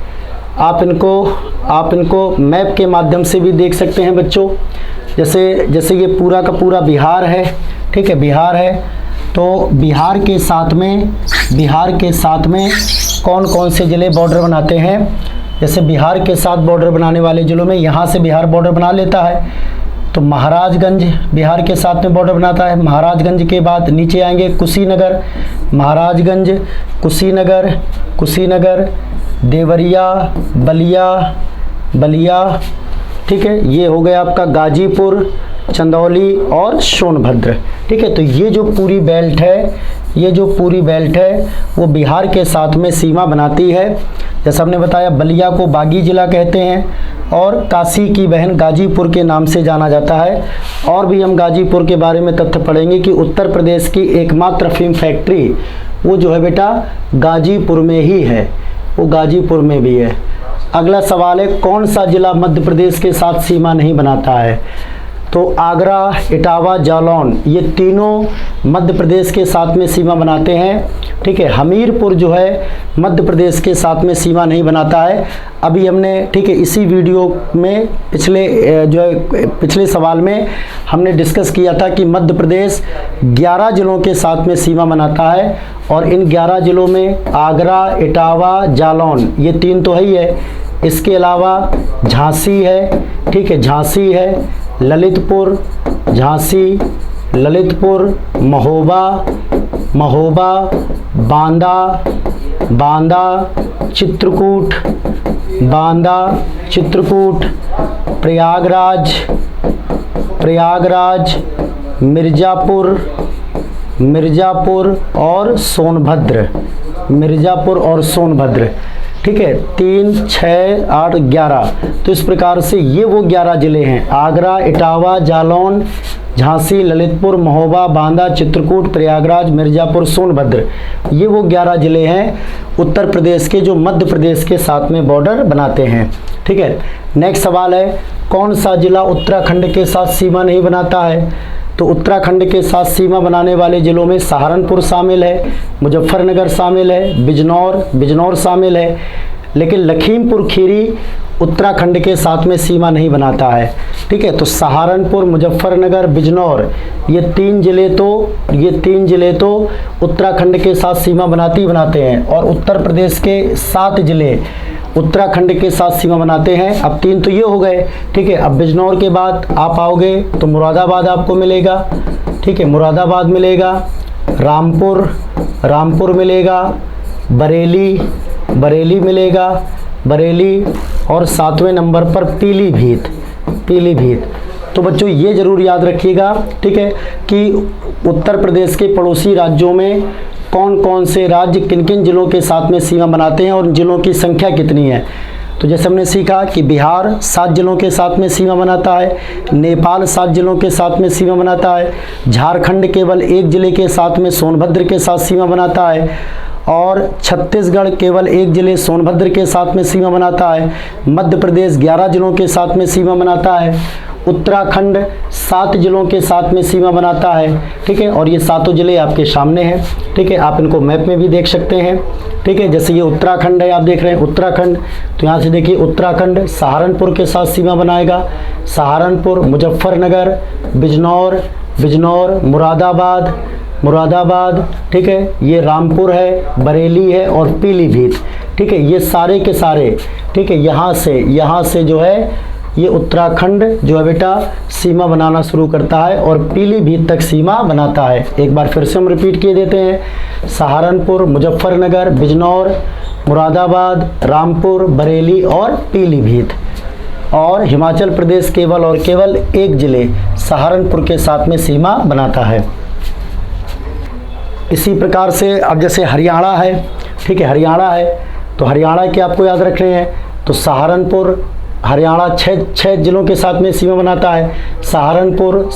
आप इनको मैप के माध्यम से भी देख सकते हैं बच्चों। जैसे ये पूरा का पूरा बिहार है। ठीक है, बिहार है, तो बिहार के साथ में कौन कौन से ज़िले बॉर्डर बनाते हैं? जैसे बिहार के साथ बॉर्डर बनाने वाले ज़िलों में यहाँ से बिहार बॉर्डर बना लेता है, तो महाराजगंज बिहार के साथ में बॉर्डर बनाता है। महाराजगंज के बाद नीचे आएंगे कुशीनगर, महाराजगंज, कुशीनगर, देवरिया, बलिया। ठीक है, ये हो गया आपका गाजीपुर, चंदौली और सोनभद्र। ठीक है, तो ये जो पूरी बेल्ट है वो बिहार के साथ में सीमा बनाती है। जैसा हमने बताया, बलिया को बागी जिला कहते हैं और काशी की बहन गाजीपुर के नाम से जाना जाता है। और भी हम गाजीपुर के बारे में तथ्य पढ़ेंगे कि उत्तर प्रदेश की एकमात्र अफीम फैक्ट्री वो जो है बेटा गाजीपुर में ही है, वो गाजीपुर में भी है। अगला सवाल है कौन सा जिला मध्य प्रदेश के साथ सीमा नहीं बनाता है? तो आगरा, इटावा, जालौन ये तीनों मध्य प्रदेश के साथ में सीमा बनाते हैं। ठीक है, हमीरपुर जो है मध्य प्रदेश के साथ में सीमा नहीं बनाता है। अभी हमने ठीक है इसी वीडियो में पिछले सवाल में हमने डिस्कस किया था कि मध्य प्रदेश 11 जिलों के साथ में सीमा बनाता है और इन 11 जिलों में आगरा, इटावा, जालौन ये 3 तो ही है। इसके अलावा झांसी है। ठीक है, झांसी है, ललितपुर, महोबा, बांदा, चित्रकूट, प्रयागराज, मिर्ज़ापुर और सोनभद्र। ठीक है, 3, 6, 8, 11। तो इस प्रकार से ये वो 11 ज़िले हैं, आगरा, इटावा, जालौन, झांसी, ललितपुर, महोबा, बांदा, चित्रकूट, प्रयागराज, मिर्ज़ापुर, सोनभद्र। ये वो 11 ज़िले हैं उत्तर प्रदेश के जो मध्य प्रदेश के साथ में बॉर्डर बनाते हैं। ठीक है, नेक्स्ट सवाल है कौन सा जिला उत्तराखंड के साथ सीमा नहीं बनाता है? तो उत्तराखंड के साथ सीमा बनाने वाले ज़िलों में सहारनपुर शामिल है, मुजफ्फरनगर शामिल है, बिजनौर शामिल है। लेकिन लखीमपुर खीरी उत्तराखंड के साथ में सीमा नहीं बनाता है। ठीक है, तो सहारनपुर, मुजफ्फरनगर, बिजनौर ये तीन ज़िले तो उत्तराखंड के साथ सीमा बनाते हैं और उत्तर प्रदेश के 7 ज़िले उत्तराखंड के साथ सीमा बनाते हैं। अब 3 तो ये हो गए। ठीक है, अब बिजनौर के बाद आप आओगे तो मुरादाबाद आपको मिलेगा। ठीक है, मुरादाबाद मिलेगा, रामपुर मिलेगा, बरेली मिलेगा, और 7वें नंबर पर पीलीभीत। पीलीभीत। तो बच्चों ये ज़रूर याद रखिएगा, ठीक है, कि उत्तर प्रदेश के पड़ोसी राज्यों में कौन कौन से राज्य किन किन जिलों के साथ में सीमा बनाते हैं और उन जिलों की संख्या कितनी है। तो जैसे हमने सीखा कि बिहार 7 जिलों के साथ में सीमा बनाता है, नेपाल 7 जिलों के साथ में सीमा बनाता है, झारखंड केवल 1 जिले के साथ में सोनभद्र के साथ सीमा बनाता है, और छत्तीसगढ़ केवल 1 जिले सोनभद्र के साथ में सीमा बनाता है, मध्य प्रदेश 11 जिलों के साथ में सीमा बनाता है, उत्तराखंड 7 जिलों के साथ में सीमा बनाता है, ठीक है। और ये सातों जिले आपके सामने हैं, ठीक है, आप इनको मैप में भी देख सकते हैं, ठीक है। जैसे ये उत्तराखंड है, आप देख रहे हैं उत्तराखंड, तो यहाँ से देखिए उत्तराखंड सहारनपुर के साथ सीमा बनाएगा, सहारनपुर, मुजफ्फरनगर, बिजनौर, मुरादाबाद, ठीक है, ये रामपुर है, बरेली है और पीलीभीत, ठीक है, ये सारे के सारे, ठीक है, यहाँ से जो है ये उत्तराखंड जो है बेटा सीमा बनाना शुरू करता है और पीलीभीत तक सीमा बनाता है। एक बार फिर से हम रिपीट किए देते हैं, सहारनपुर, मुजफ्फरनगर, बिजनौर, मुरादाबाद, रामपुर, बरेली और पीलीभीत। और हिमाचल प्रदेश केवल और केवल 1 जिले सहारनपुर के साथ में सीमा बनाता है। इसी प्रकार से अब जैसे हरियाणा है, ठीक है, हरियाणा है, तो हरियाणा के आपको याद रखने हैं, तो सहारनपुर, हरियाणा 6 जिलों के साथ में सीमा बनाता है, सहारनपुर,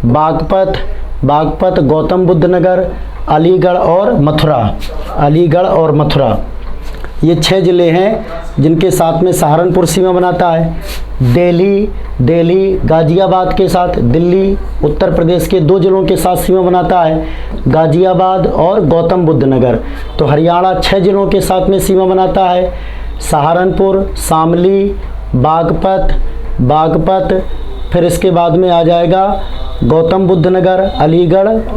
बागपत, गौतम बुद्ध नगर, अलीगढ़ और मथुरा, ये 6 जिले हैं जिनके साथ में सहारनपुर सीमा बनाता है। दिल्ली गाजियाबाद के साथ, दिल्ली उत्तर प्रदेश के 2 जिलों के साथ सीमा बनाता है, गाजियाबाद और गौतम बुद्ध नगर। तो हरियाणा 6 जिलों के साथ में सीमा बनाता है, सहारनपुर, शामली, बागपत, फिर इसके बाद में आ जाएगा गौतम बुद्ध नगर,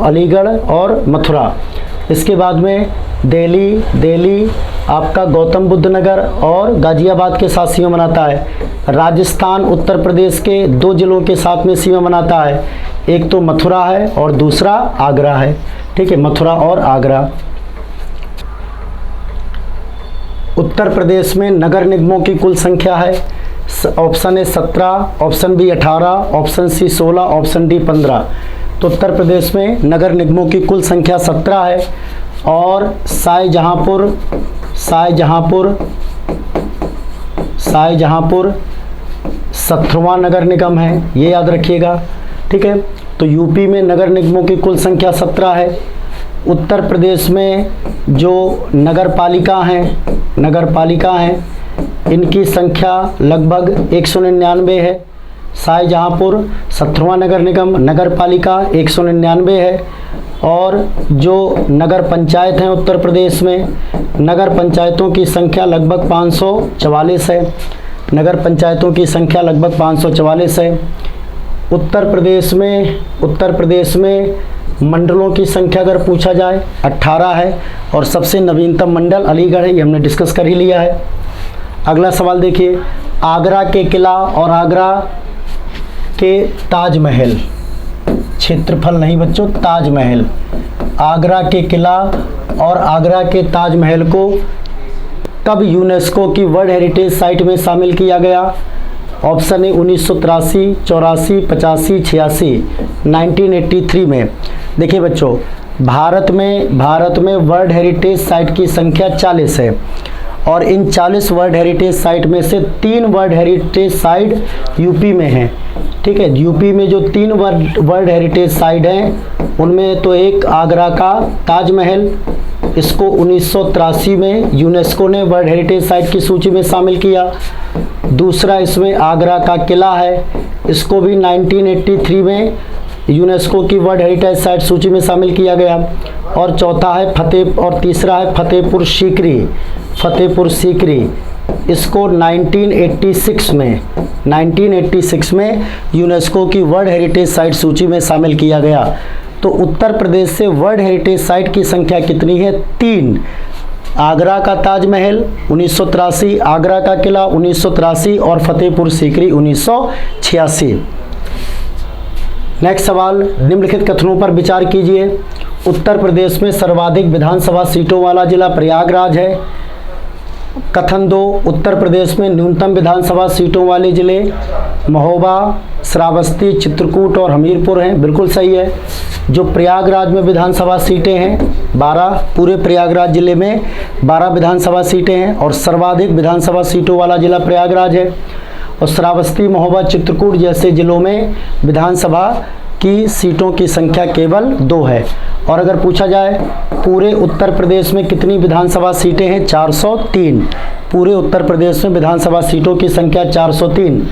अलीगढ़ और मथुरा। इसके बाद में दिल्ली आपका गौतम बुद्ध नगर और गाजियाबाद के साथ सीमा बनाता है। राजस्थान उत्तर प्रदेश के 2 जिलों के साथ में सीमा बनाता है, एक तो मथुरा है और दूसरा आगरा है, ठीक है, मथुरा और आगरा। उत्तर प्रदेश में नगर निगमों की कुल संख्या है, option A 17, option B 18, option C 16, option D 15। तो उत्तर प्रदेश में नगर निगमों की कुल संख्या 17 है और शाहजहांपुर 17वां नगर निगम है, ये याद रखिएगा, ठीक है। तो यूपी में नगर निगमों की कुल संख्या 17 है। उत्तर प्रदेश में जो नगर पालिका हैं इनकी संख्या लगभग 199 है। शाहजहांपुर 17वां नगर निगम, नगर पालिका 199 है। और जो नगर पंचायत हैं उत्तर प्रदेश में, नगर पंचायतों की संख्या लगभग 544 है, नगर पंचायतों की संख्या लगभग 544 है। उत्तर प्रदेश में मंडलों की संख्या अगर पूछा जाए 18 है और सबसे नवीनतम मंडल अलीगढ़ है, ये हमने डिस्कस कर ही लिया है। अगला सवाल देखिए, आगरा के किला और आगरा के ताजमहल, क्षेत्रफल नहीं बच्चों, ताजमहल, आगरा के किला और आगरा के ताजमहल को कब यूनेस्को की वर्ल्ड हेरिटेज साइट में शामिल किया गया? ऑप्शन ए 1983, 84, 85, 86, 1983 में। देखिए बच्चों, भारत में वर्ल्ड हेरिटेज साइट की संख्या 40 है और इन 40 वर्ल्ड हेरिटेज साइट में से 3 वर्ल्ड हेरिटेज साइट यूपी में हैं, ठीक है। यूपी में जो 3 वर्ल्ड हेरिटेज साइट हैं उनमें तो एक आगरा का ताजमहल, इसको 1983 में यूनेस्को ने वर्ल्ड हेरिटेज साइट की सूची में शामिल किया। दूसरा इसमें आगरा का किला है, इसको भी 1983 में यूनेस्को की वर्ल्ड हेरिटेज साइट सूची में शामिल किया गया। और चौथा है तीसरा है फतेहपुर सीकरी, इसको 1986 में यूनेस्को की वर्ल्ड हेरिटेज साइट सूची में शामिल किया गया। तो उत्तर प्रदेश से वर्ल्ड हेरिटेज साइट की संख्या कितनी है? 3। आगरा का ताजमहल 1983, आगरा का किला 1983 और फतेहपुर सीकरी 1986। नेक्स्ट सवाल, निम्नलिखित कथनों पर विचार कीजिए। उत्तर प्रदेश में सर्वाधिक विधानसभा सीटों वाला जिला प्रयागराज है। कथन 2, उत्तर प्रदेश में न्यूनतम विधानसभा सीटों वाले जिले महोबा, श्रावस्ती, चित्रकूट और हमीरपुर हैं। बिल्कुल सही है। जो प्रयागराज में विधानसभा सीटें हैं 12, पूरे प्रयागराज जिले में 12 विधानसभा सीटें हैं और सर्वाधिक विधानसभा सीटों वाला जिला प्रयागराज है। और श्रावस्ती, महोबा, चित्रकूट जैसे जिलों में विधानसभा की सीटों की संख्या केवल 2 है। और अगर पूछा जाए पूरे उत्तर प्रदेश में कितनी विधानसभा सीटें हैं, 403। पूरे उत्तर प्रदेश में विधानसभा सीटों की संख्या 403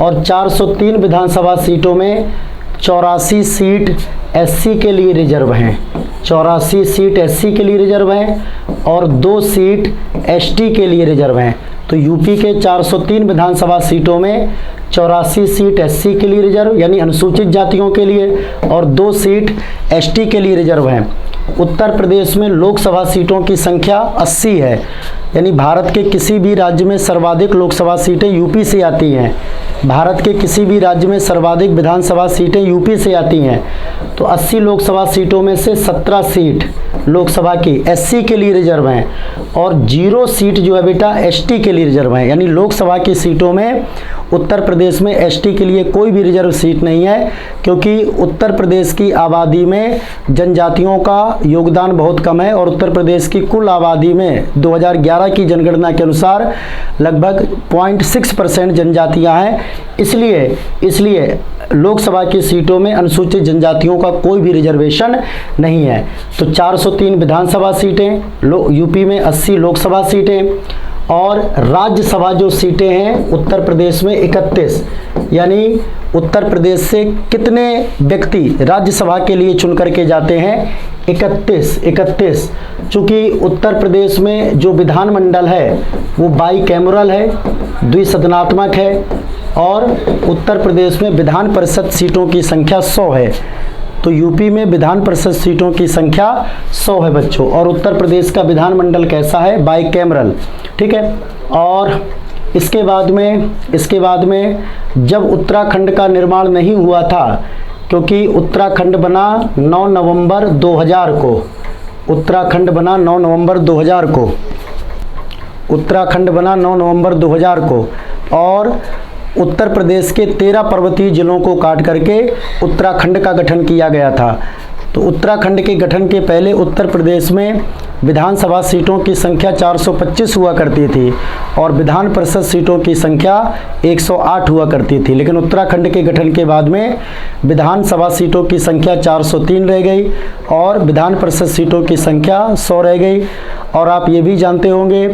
और 403 विधानसभा सीटों में 84 सीट एससी के लिए रिजर्व हैं। 84 सीट एससी के लिए रिजर्व हैं और 2 सीट एसटी के लिए रिजर्व हैं। तो यूपी के 403 विधानसभा सीटों में 84 सीट एससी के लिए रिजर्व यानी अनुसूचित जातियों के लिए और 2 सीट एसटी के लिए रिजर्व हैं। उत्तर प्रदेश में लोकसभा सीटों की संख्या 80 है, यानी भारत के किसी भी राज्य में सर्वाधिक लोकसभा सीटें यूपी से आती हैं। भारत के किसी भी राज्य में सर्वाधिक विधानसभा सीटें यूपी से आती हैं। तो 80 लोकसभा सीटों में से 17 सीट लोकसभा की एससी के लिए रिजर्व हैं और 0 सीट जो है बेटा एसटी के लिए रिजर्व हैं। यानी लोकसभा की सीटों में उत्तर प्रदेश में एसटी के लिए कोई भी रिजर्व सीट नहीं है, क्योंकि उत्तर प्रदेश की आबादी में जनजातियों का योगदान बहुत कम है और उत्तर प्रदेश की कुल आबादी में 2011 की जनगणना के अनुसार लगभग 0.6% जनजातियां हैं। इसलिए लोकसभा की सीटों में अनुसूचित जनजातियों का कोई भी रिजर्वेशन नहीं है। तो 403 विधानसभा सीटें यूपी में, 80 लोकसभा सीटें और राज्यसभा जो सीटें हैं उत्तर प्रदेश में 31। यानी उत्तर प्रदेश से कितने व्यक्ति राज्यसभा के लिए चुन करके जाते हैं, 31। चूँकि उत्तर प्रदेश में जो विधानमंडल है वो बाईकैमरल है, द्विसदनात्मक है और उत्तर प्रदेश में विधान परिषद सीटों की संख्या 100 है। तो यूपी में विधान परिषद सीटों की संख्या 100 है बच्चों। और उत्तर प्रदेश का विधानमंडल कैसा है, बाईकैमरल। ठीक है। और इसके बाद में जब उत्तराखंड का निर्माण नहीं हुआ था, क्योंकि उत्तराखंड बना 9 नवंबर 2000 को, उत्तराखंड बना 9 नवंबर 2000 को, उत्तराखंड बना 9 नवंबर 2000 को और उत्तर प्रदेश के 13 पर्वतीय जिलों को काट करके उत्तराखंड का गठन किया गया था। तो उत्तराखंड के गठन के पहले उत्तर प्रदेश में विधानसभा सीटों की संख्या 425 हुआ करती थी और विधान परिषद सीटों की संख्या 108 हुआ करती थी। लेकिन उत्तराखंड के गठन के बाद में विधानसभा सीटों की संख्या 403 रह गई और विधान परिषद सीटों की संख्या 100 रह गई। और आप ये भी जानते होंगे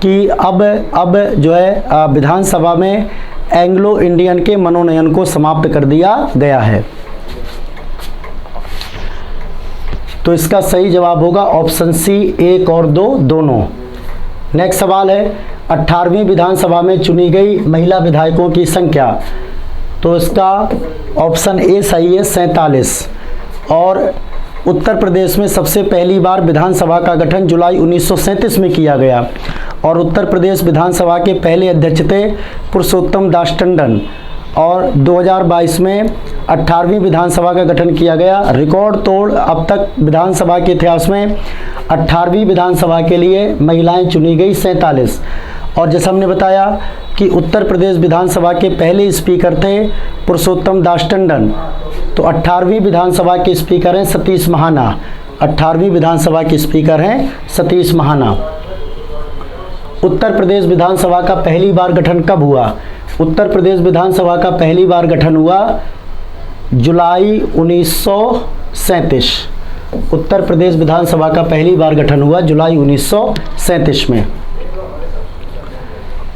कि अब जो है विधानसभा में एंग्लो इंडियन के मनोनयन को समाप्त कर दिया गया है। तो इसका सही जवाब होगा ऑप्शन सी, 1 और 2 दोनों। नेक्स्ट सवाल है 18वीं विधानसभा में चुनी गई महिला विधायकों की संख्या। तो इसका ऑप्शन ए सही है, 47। और उत्तर प्रदेश में सबसे पहली बार विधानसभा का गठन जुलाई 1937 में किया गया और उत्तर प्रदेश विधानसभा के पहले अध्यक्ष थे पुरुषोत्तम दास टंडन। और 2022 में 18वीं विधानसभा का गठन किया गया। रिकॉर्ड तोड़ अब तक विधानसभा के इतिहास में 18वीं विधानसभा के लिए महिलाएं चुनी गई 47। और जैसा हमने बताया कि उत्तर प्रदेश विधानसभा के पहले स्पीकर थे पुरुषोत्तम दास टंडन। तो 18वीं विधानसभा के स्पीकर हैं सतीश महाना। 18वीं विधानसभा के स्पीकर हैं सतीश महाना। उत्तर प्रदेश विधानसभा का पहली बार गठन कब हुआ? उत्तर प्रदेश विधानसभा का पहली बार गठन हुआ जुलाई 1937। उत्तर प्रदेश विधानसभा का पहली बार गठन हुआ जुलाई 1937 में।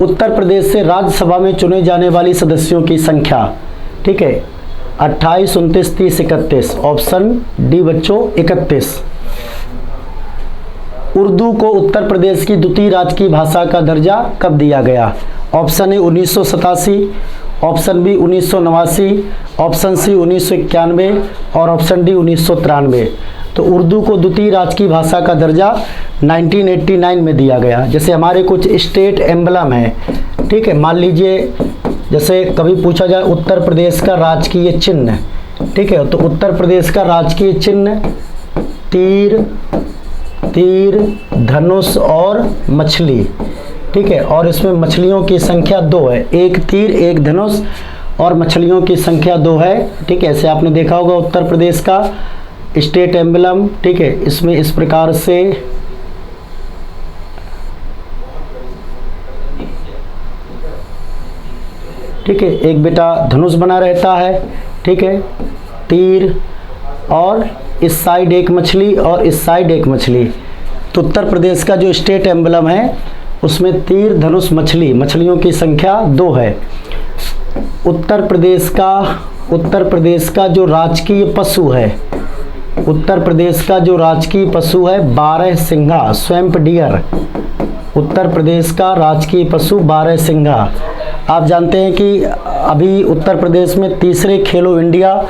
उत्तर प्रदेश से राज्यसभा में चुने जाने वाली सदस्यों की संख्या, ठीक है, 28, 29, 30, 31। ऑप्शन डी बच्चों 31। उर्दू को उत्तर प्रदेश की द्वितीय राजकीय भाषा का दर्जा कब दिया गया? Option A 1987, option B 1989, option C 1991 और ऑप्शन डी 1993। तो उर्दू को द्वितीय राजकीय भाषा का दर्जा 1989 में दिया गया। जैसे हमारे कुछ स्टेट एम्बलम है, ठीक है, मान लीजिए जैसे कभी पूछा जाए उत्तर प्रदेश का राजकीय चिन्ह, ठीक है, तो उत्तर प्रदेश का राजकीय चिन्ह तीर, धनुष और मछली, ठीक है, और इसमें मछलियों की संख्या 2 है, एक तीर एक धनुष और मछलियों की संख्या 2 है। ठीक है, ऐसे आपने देखा होगा उत्तर प्रदेश का स्टेट एम्बलम। ठीक है, इसमें इस प्रकार से ठीक है एक बेटा धनुष बना रहता है, ठीक है, तीर, और इस साइड एक मछली और इस साइड एक मछली। तो उत्तर प्रदेश का जो स्टेट एम्बलम है उसमें तीर धनुष मछली, मछलियों की संख्या 2 है। उत्तर प्रदेश का जो राजकीय पशु है, उत्तर प्रदेश का जो राजकीय पशु है 12 सिंघा स्वैम्प डियर। उत्तर प्रदेश का राजकीय पशु 12 सिंघा। आप जानते हैं कि अभी उत्तर प्रदेश में तीसरे खेलो इंडिया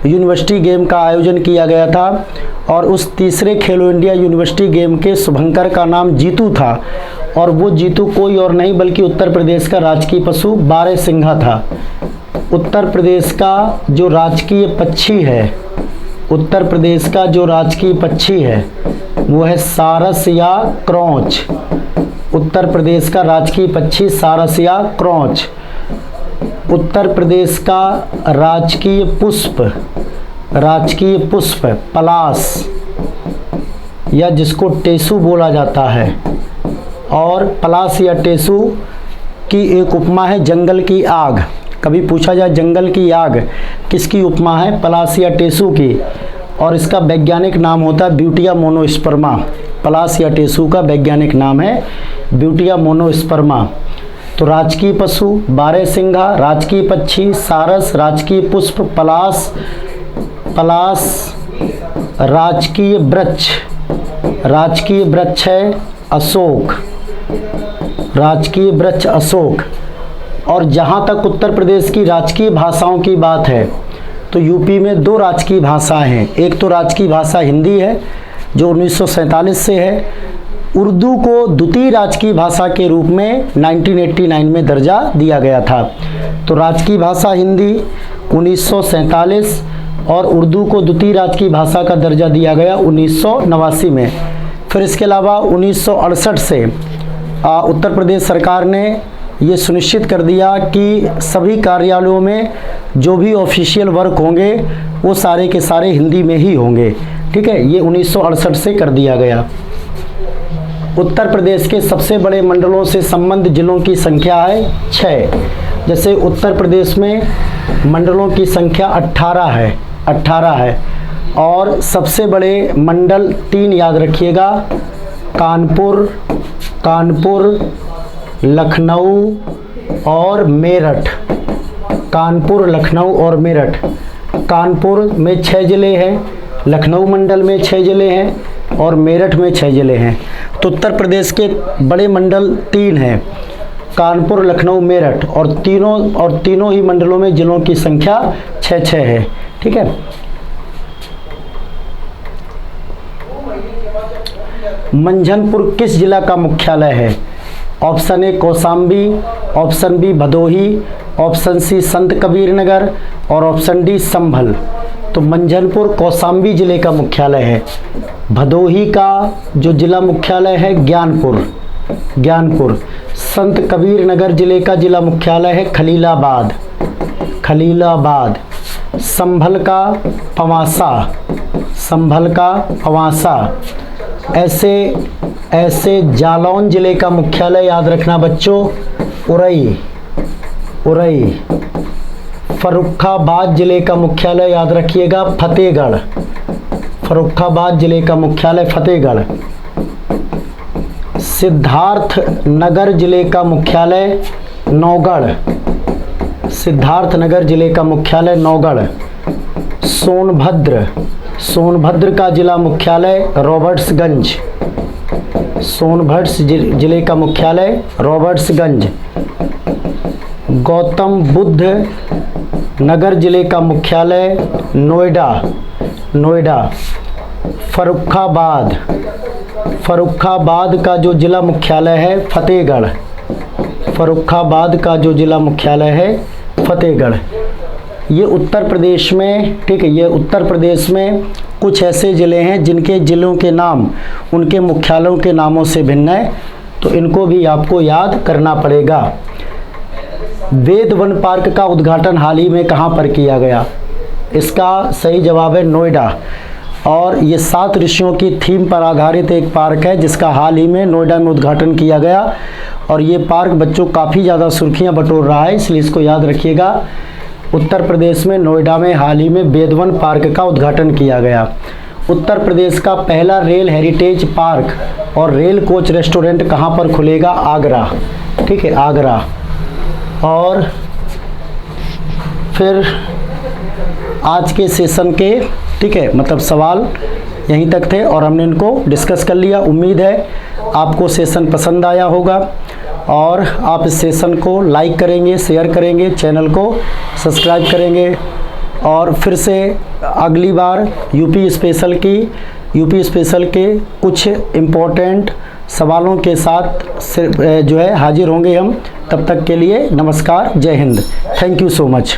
यूनिवर्सिटी गेम का आयोजन किया गया था और उस तीसरे खेलो इंडिया यूनिवर्सिटी गेम के शुभंकर का नाम जीतू था और वो जीतू कोई और नहीं बल्कि उत्तर प्रदेश का राजकीय पशु 12 सिंघा था। उत्तर प्रदेश का जो राजकीय पक्षी है, उत्तर प्रदेश का जो राजकीय पक्षी है वो है सारस या क्रौच। उत्तर प्रदेश का राजकीय पक्षी सारस या क्रौच। उत्तर प्रदेश का राजकीय पुष्प पलाश या जिसको टेसू बोला जाता है, और पलाश या टेसू की एक उपमा है जंगल की आग। कभी पूछा जाए जंगल की आग किसकी उपमा है? पलाश या टेसू की, और इसका वैज्ञानिक नाम होता है ब्यूटिया मोनोस्पर्मा। पलाश या टेसू का वैज्ञानिक नाम है ब्यूटिया मोनोस्पर्मा। तो राजकीय पशु 12 सिंघा, राजकीय पक्षी सारस, राजकीय पुष्प पलाश, राजकीय वृक्ष है अशोक, राजकीय वृक्ष अशोक। और जहाँ तक उत्तर प्रदेश की राजकीय भाषाओं की बात है तो यूपी में 2 राजकीय भाषाएं हैं। एक तो राजकीय भाषा हिंदी है जो 1947 से है। उर्दू को द्वितीय राजकीय भाषा के रूप में 1989 में दर्जा दिया गया था। तो राजकीय भाषा हिंदी 1947 और उर्दू को द्वितीय राजकीय भाषा का दर्जा दिया गया 1989 में। फिर इसके अलावा 1968 से उत्तर प्रदेश सरकार ने ये सुनिश्चित कर दिया कि सभी कार्यालयों में जो भी ऑफिशियल वर्क होंगे वो सारे के सारे हिंदी में ही होंगे। ठीक है, ये 1968 से कर दिया गया। उत्तर प्रदेश के सबसे बड़े मंडलों से संबद्ध जिलों की संख्या है 6। जैसे उत्तर प्रदेश में मंडलों की संख्या 18 है और सबसे बड़े मंडल 3 याद रखिएगा, कानपुर, लखनऊ और मेरठ। कानपुर, लखनऊ और मेरठ। कानपुर में 6 ज़िले हैं, लखनऊ मंडल में 6 ज़िले हैं और मेरठ में 6 ज़िले हैं। तो उत्तर प्रदेश के बड़े मंडल 3 हैं, कानपुर, लखनऊ, मेरठ, और तीनों ही मंडलों में जिलों की संख्या 6 है। ठीक है, मंझनपुर किस जिला का मुख्यालय है? Option A Kaushambi, option B Bhadohi, option C Sant Kabir नगर और ऑप्शन डी संभल। तो मंझनपुर कौशाम्बी जिले का मुख्यालय है। भदोही का जो जिला मुख्यालय है ज्ञानपुर। संत कबीर नगर जिले का जिला मुख्यालय है खलीलाबाद। संभल का पवासा। ऐसे जालौन जिले का मुख्यालय याद रखना बच्चों, उरई। फर्रुखाबाद जिले का मुख्यालय याद रखिएगा फतेहगढ़। फर्रुखाबाद जिले का मुख्यालय फतेहगढ़। सिद्धार्थ नगर जिले का मुख्यालय नौगढ़। सिद्धार्थ नगर जिले का मुख्यालय नौगढ़। सोनभद्र का जिला मुख्यालय रॉबर्ट्सगंज। सोनभद्र जिले का मुख्यालय रॉबर्ट्सगंज। गौतम बुद्ध नगर जिले का मुख्यालय नोएडा। फर्रुखाबाद का जो जिला मुख्यालय है फतेहगढ़। फर्रुखाबाद का जो जिला मुख्यालय है फतेहगढ़। ये उत्तर प्रदेश में, ठीक है, ये उत्तर प्रदेश में कुछ ऐसे ज़िले हैं जिनके ज़िलों के नाम उनके मुख्यालयों के नामों से भिन्न है। तो इनको भी आपको याद करना पड़ेगा। वेद वन पार्क का उद्घाटन हाल ही में कहाँ पर किया गया? इसका सही जवाब है नोएडा। और ये 7 ऋषियों की थीम पर आधारित एक पार्क है जिसका हाल ही में नोएडा में उद्घाटन किया गया। और ये पार्क बच्चों काफ़ी ज़्यादा सुर्खियाँ बटोर रहा है, इसलिए इसको याद रखिएगा। उत्तर प्रदेश में नोएडा में हाल ही में वेदवन पार्क का उद्घाटन किया गया। उत्तर प्रदेश का पहला रेल हेरिटेज पार्क और रेल कोच रेस्टोरेंट कहाँ पर खुलेगा? आगरा। ठीक है, आगरा। और फिर आज के सेशन के, ठीक है, मतलब सवाल यहीं तक थे और हमने इनको डिस्कस कर लिया। उम्मीद है आपको सेशन पसंद आया होगा और आप इस सेशन को लाइक करेंगे, शेयर करेंगे, चैनल को सब्सक्राइब करेंगे। और फिर से अगली बार यूपी स्पेशल के कुछ इम्पोर्टेंट सवालों के साथ जो है हाजिर होंगे हम। तब तक के लिए नमस्कार, जय Hind, thank you so much.